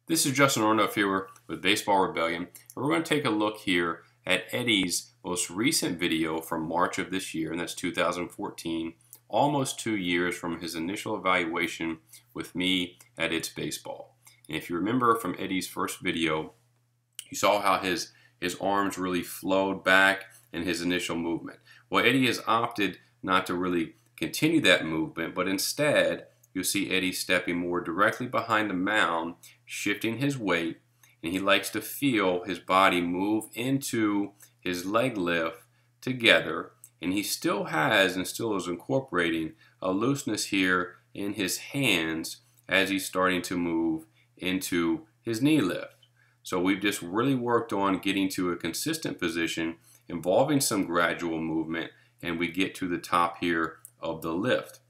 This is Justin Orndorff here with Baseball Rebellion, and we're going to take a look here at Eddie's most recent video from March of this year, and that's 2014, almost 2 years from his initial evaluation with me at I.T.S Baseball. And if you remember from Eddie's first video, you saw how his arms really flowed back in his initial movement. Well, Eddie has opted not to really continue that movement, but instead you'll see Eddie stepping more directly behind the mound, shifting his weight, and he likes to feel his body move into his leg lift together, and he still has and still is incorporating a looseness here in his hands as he's starting to move into his knee lift. So we've just really worked on getting to a consistent position involving some gradual movement, and we get to the top here of the lift.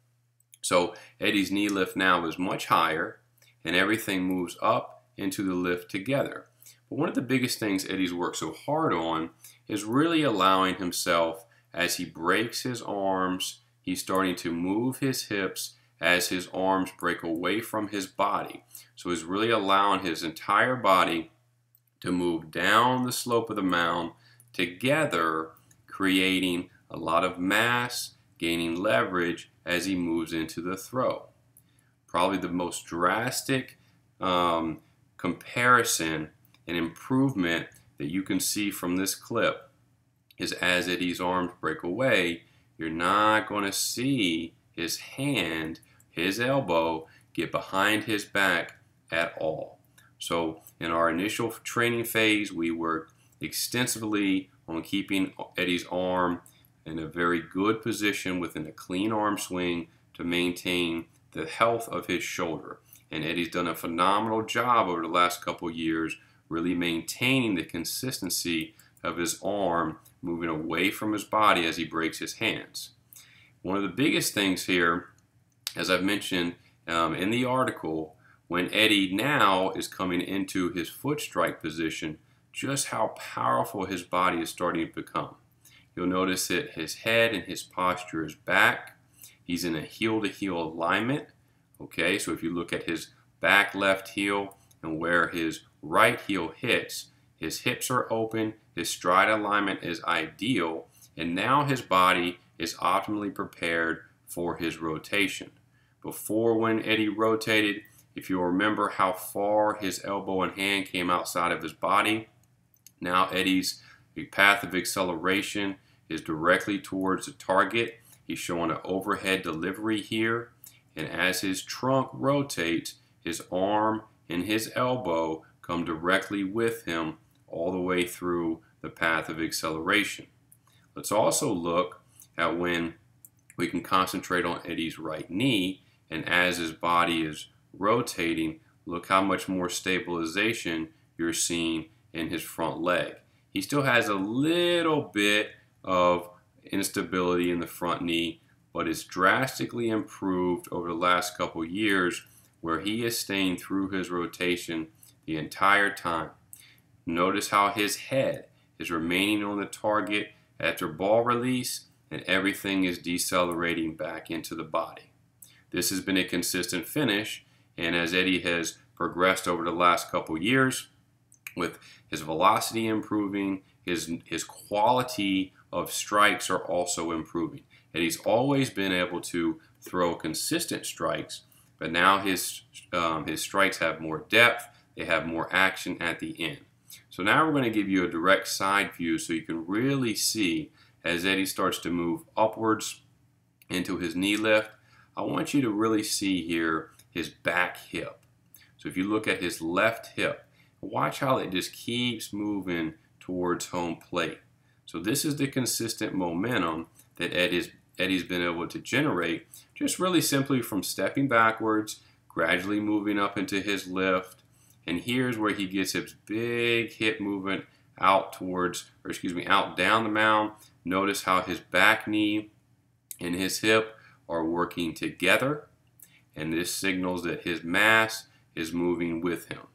So Eddie's knee lift now is much higher, and everything moves up into the lift together. But one of the biggest things Eddie's worked so hard on is really allowing himself, as he breaks his arms, he's starting to move his hips as his arms break away from his body. So he's really allowing his entire body to move down the slope of the mound together, creating a lot of mass, gaining leverage as he moves into the throw. Probably the most drastic comparison and improvement that you can see from this clip is as Eddie's arms break away, you're not going to see his hand, his elbow, get behind his back at all. So in our initial training phase, we worked extensively on keeping Eddie's arm in a very good position within a clean arm swing to maintain the health of his shoulder. And Eddie's done a phenomenal job over the last couple years really maintaining the consistency of his arm moving away from his body as he breaks his hands. One of the biggest things here, as I've mentioned in the article, when Eddie now is coming into his foot strike position, just how powerful his body is starting to become. You'll notice that his head and his posture is back. He's in a heel-to-heel alignment. Okay, so if you look at his back left heel and where his right heel hits, his hips are open, his stride alignment is ideal, and now his body is optimally prepared for his rotation. Before, when Eddie rotated, if you remember how far his elbow and hand came outside of his body, now Eddie's path of acceleration is directly towards the target. He's showing an overhead delivery here, and as his trunk rotates, his arm and his elbow come directly with him all the way through the path of acceleration. Let's also look at when we can concentrate on Eddie's right knee, and as his body is rotating, look how much more stabilization you're seeing in his front leg. He still has a little bit of instability in the front knee, but it's drastically improved over the last couple years where he is staying through his rotation the entire time. Notice how his head is remaining on the target after ball release, and everything is decelerating back into the body. This has been a consistent finish, and as Eddie has progressed over the last couple years, with his velocity improving, his quality of strikes are also improving. Eddie's always been able to throw consistent strikes, but now his strikes have more depth, they have more action at the end. So now we're going to give you a direct side view so you can really see as Eddie starts to move upwards into his knee lift. I want you to really see here his back hip. So if you look at his left hip, watch how it just keeps moving towards home plate. So this is the consistent momentum that Eddie's been able to generate, just really simply from stepping backwards, gradually moving up into his lift, and here's where he gets his big hip movement out out down the mound. Notice how his back knee and his hip are working together, and this signals that his mass is moving with him.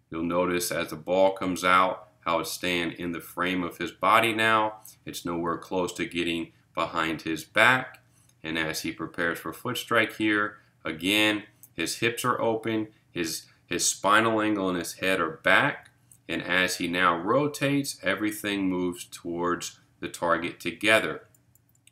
You'll notice as the ball comes out how it's staying in the frame of his body now. It's nowhere close to getting behind his back, and as he prepares for foot strike here, again, his hips are open, his His spinal angle and his head are back, and as he now rotates, everything moves towards the target together.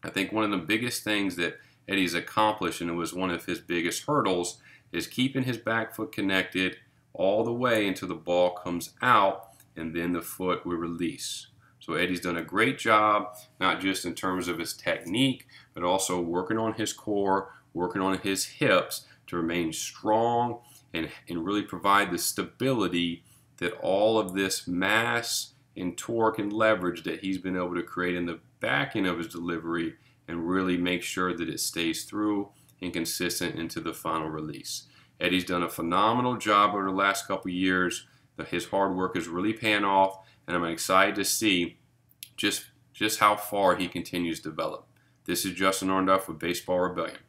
I think one of the biggest things that Eddie's accomplished, and it was one of his biggest hurdles, is keeping his back foot connected all the way until the ball comes out, and then the foot will release. So Eddie's done a great job, not just in terms of his technique, but also working on his core, working on his hips to remain strong and really provide the stability that all of this mass and torque and leverage that he's been able to create in the back end of his delivery, and really make sure that it stays through and consistent into the final release. Eddie's done a phenomenal job over the last couple years. His hard work is really paying off, and I'm excited to see just how far he continues to develop. This is Justin Orndorff with Baseball Rebellion.